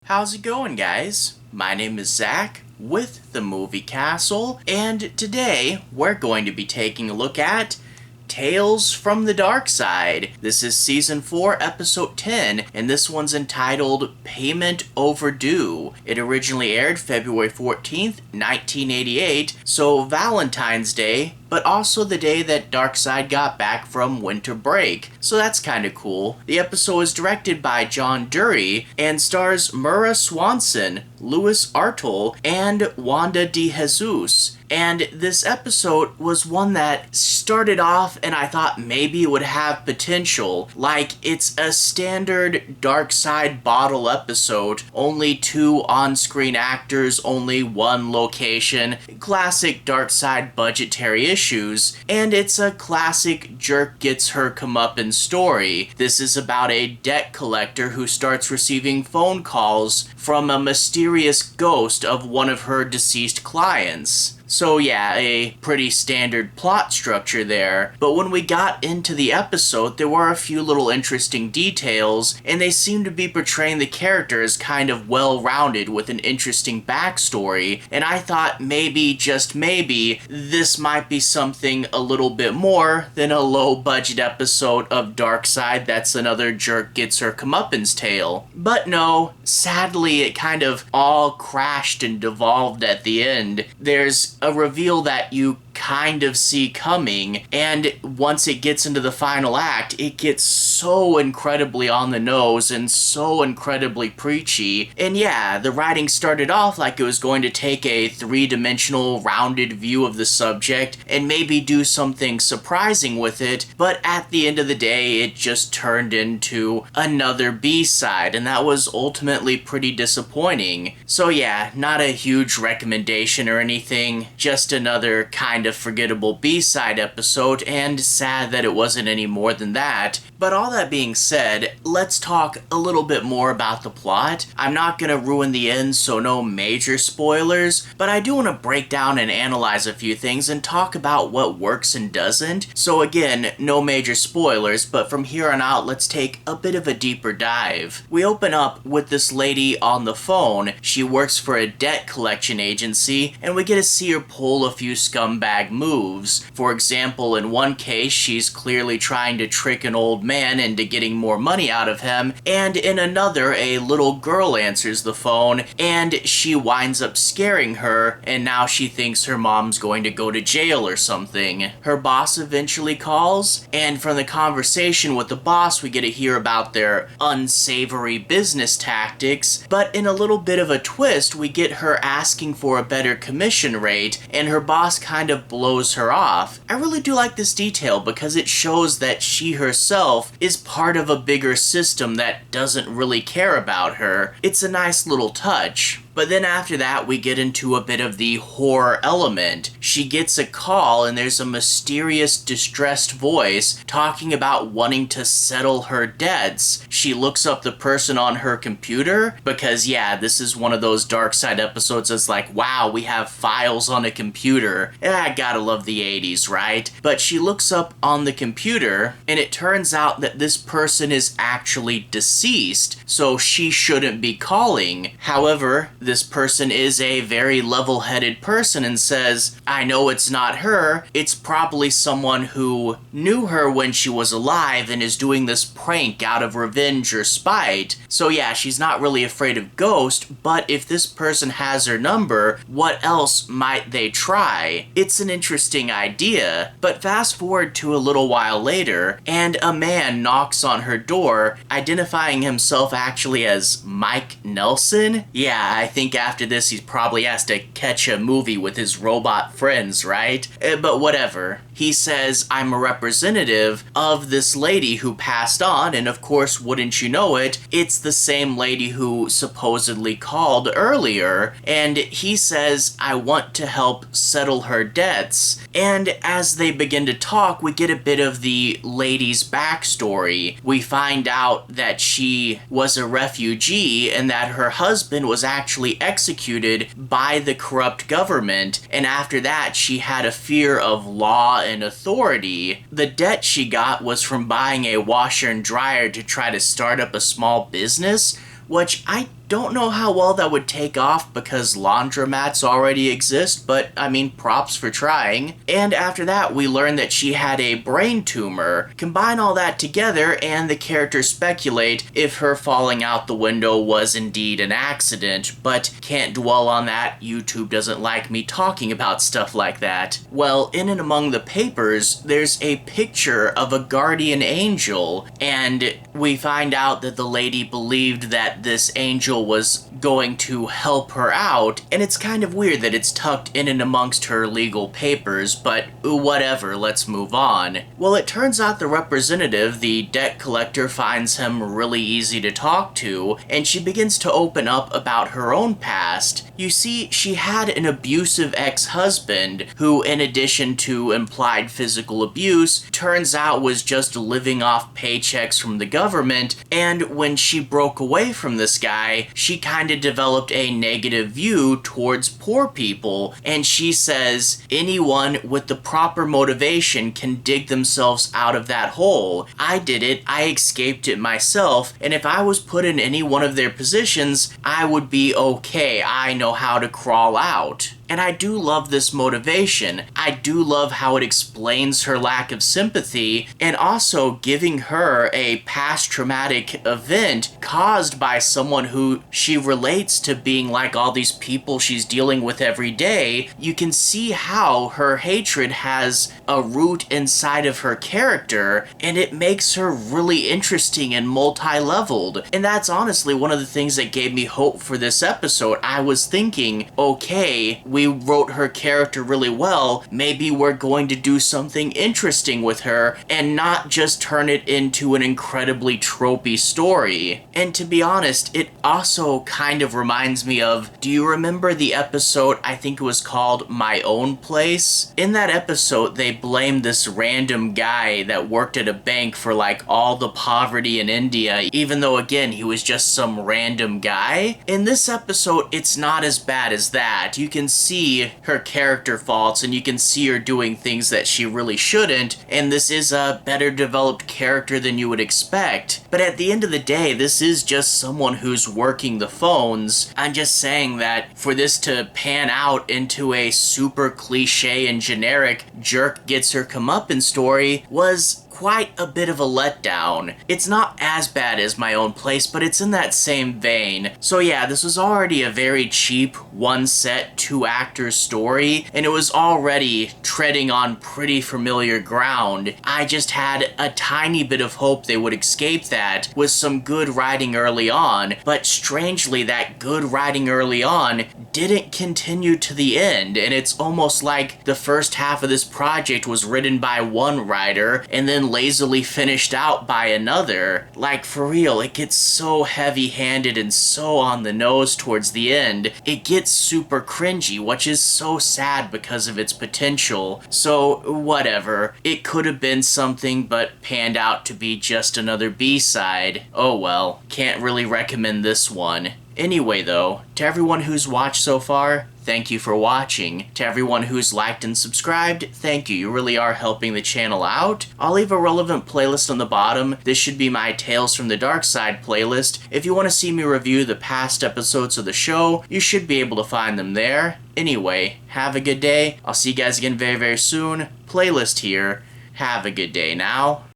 How's it going, guys? My name is Zach with the Movie Castle, and today we're going to be taking a look at Tales from the Darkside. This is Season 4, Episode 10, and this one's entitled Payment Overdue. It originally aired February 14th, 1988, so Valentine's Day, but also the day that Darkside got back from winter break. So that's kinda cool. The episode is directed by John Drury and stars Maura Swanson, Louis Arlt, and Wanda DeJesus. And this episode was one that started off and I thought maybe it would have potential. Like, it's a standard Darkside bottle episode. Only 2 on-screen actors, only 1 location. Classic Darkside budgetary issues. And it's a classic jerk gets her comeuppance story. This is about a debt collector who starts receiving phone calls from a mysterious ghost of one of her deceased clients. So yeah, a pretty standard plot structure there, but when we got into the episode, there were a few little interesting details, and they seemed to be portraying the characters kind of well-rounded with an interesting backstory, and I thought maybe, just maybe, this might be something a little bit more than a low-budget episode of Darkside that's another jerk gets her comeuppance tale. But no, sadly it kind of all crashed and devolved at the end. There's a reveal that you kind of see coming, and once it gets into the final act, it gets so incredibly on the nose and so incredibly preachy. And yeah, the writing started off like it was going to take a 3-dimensional rounded view of the subject and maybe do something surprising with it, but at the end of the day, it just turned into another B-side, and that was ultimately pretty disappointing. So yeah, not a huge recommendation or anything, just another kind of forgettable B-side episode, and sad that it wasn't any more than that. But all that being said, let's talk a little bit more about the plot. I'm not gonna ruin the end, so no major spoilers, but I do want to break down and analyze a few things and talk about what works and doesn't. So again, no major spoilers, but from here on out, let's take a bit of a deeper dive. We open up with this lady on the phone. She works for a debt collection agency, and we get to see her pull a few scumbag moves. For example, in one case, she's clearly trying to trick an old man into getting more money out of him, and in another, a little girl answers the phone, and she winds up scaring her, and now she thinks her mom's going to go to jail or something. Her boss eventually calls, and from the conversation with the boss, we get to hear about their unsavory business tactics, but in a little bit of a twist, we get her asking for a better commission rate, and her boss kind of blows her off. I really do like this detail because it shows that she herself is part of a bigger system that doesn't really care about her. It's a nice little touch. But then after that, we get into a bit of the horror element. She gets a call and there's a mysterious, distressed voice talking about wanting to settle her debts. She looks up the person on her computer because, yeah, this is one of those Darkside episodes that's like, wow, we have files on a computer. I gotta love the 80s, right? But she looks up on the computer and it turns out that this person is actually deceased, so she shouldn't be calling. However, this person is a very level-headed person and says, I know it's not her, it's probably someone who knew her when she was alive and is doing this prank out of revenge or spite. So yeah, she's not really afraid of ghosts, but if this person has her number, what else might they try? It's an interesting idea, but fast forward to a little while later, and a man knocks on her door, identifying himself actually as Mike Nelson. Yeah, I think after this he's probably has to catch a movie with his robot friends, right? But whatever. He says, I'm a representative of this lady who passed on, and of course, wouldn't you know it, it's the same lady who supposedly called earlier, and he says, I want to help settle her debts. And as they begin to talk, we get a bit of the lady's backstory. We find out that she was a refugee and that her husband was actually executed by the corrupt government, and after that she had a fear of law and authority. The debt she got was from buying a washer and dryer to try to start up a small business, which I Don't know how well that would take off because laundromats already exist, but I mean, props for trying. And after that, we learn that she had a brain tumor. Combine all that together, and the characters speculate if her falling out the window was indeed an accident, but can't dwell on that. YouTube doesn't like me talking about stuff like that. Well, in and among the papers, there's a picture of a guardian angel, and we find out that the lady believed that this angel was going to help her out, and it's kind of weird that it's tucked in and amongst her legal papers, but whatever, let's move on. Well, it turns out the representative, the debt collector, finds him really easy to talk to, and she begins to open up about her own past. You see, she had an abusive ex-husband who, in addition to implied physical abuse, turns out was just living off paychecks from the government, and when she broke away from this guy, she kind of developed a negative view towards poor people, and she says anyone with the proper motivation can dig themselves out of that hole. I did it, I escaped it myself, and if I was put in any one of their positions, I would be okay. I know how to crawl out. And I do love this motivation. I do love how it explains her lack of sympathy, and also giving her a past traumatic event caused by someone who she relates to being like all these people she's dealing with every day. You can see how her hatred has a root inside of her character, and it makes her really interesting and multi-leveled. And that's honestly one of the things that gave me hope for this episode. I was thinking, okay, we wrote her character really well, maybe we're going to do something interesting with her and not just turn it into an incredibly tropey story. And to be honest, it also kind of reminds me of, do you remember the episode, I think it was called My Own Place? In that episode, they blamed this random guy that worked at a bank for like all the poverty in India, even though again, he was just some random guy. In this episode, it's not as bad as that. You can see her character faults, and you can see her doing things that she really shouldn't, and this is a better developed character than you would expect. But at the end of the day, this is just someone who's working the phones. I'm just saying that for this to pan out into a super cliche and generic jerk gets her comeuppance story was quite a bit of a letdown. It's not as bad as My Own Place, but it's in that same vein. So yeah, this was already a very cheap, one set, two actor story, and it was already treading on pretty familiar ground. I just had a tiny bit of hope they would escape that with some good writing early on, but strangely that good writing early on didn't continue to the end, and it's almost like the first half of this project was written by one writer and then lazily finished out by another. Like, for real, it gets so heavy-handed and so on the nose towards the end. It gets super cringy, which is so sad because of its potential. So, whatever. It could have been something, but panned out to be just another B-side. Oh well. Can't really recommend this one. Anyway though, to everyone who's watched so far, thank you for watching. To everyone who's liked and subscribed, thank you. You really are helping the channel out. I'll leave a relevant playlist on the bottom. This should be my Tales from the Darkside playlist. If you want to see me review the past episodes of the show, you should be able to find them there. Anyway, have a good day. I'll see you guys again very, very soon. Playlist here. Have a good day now.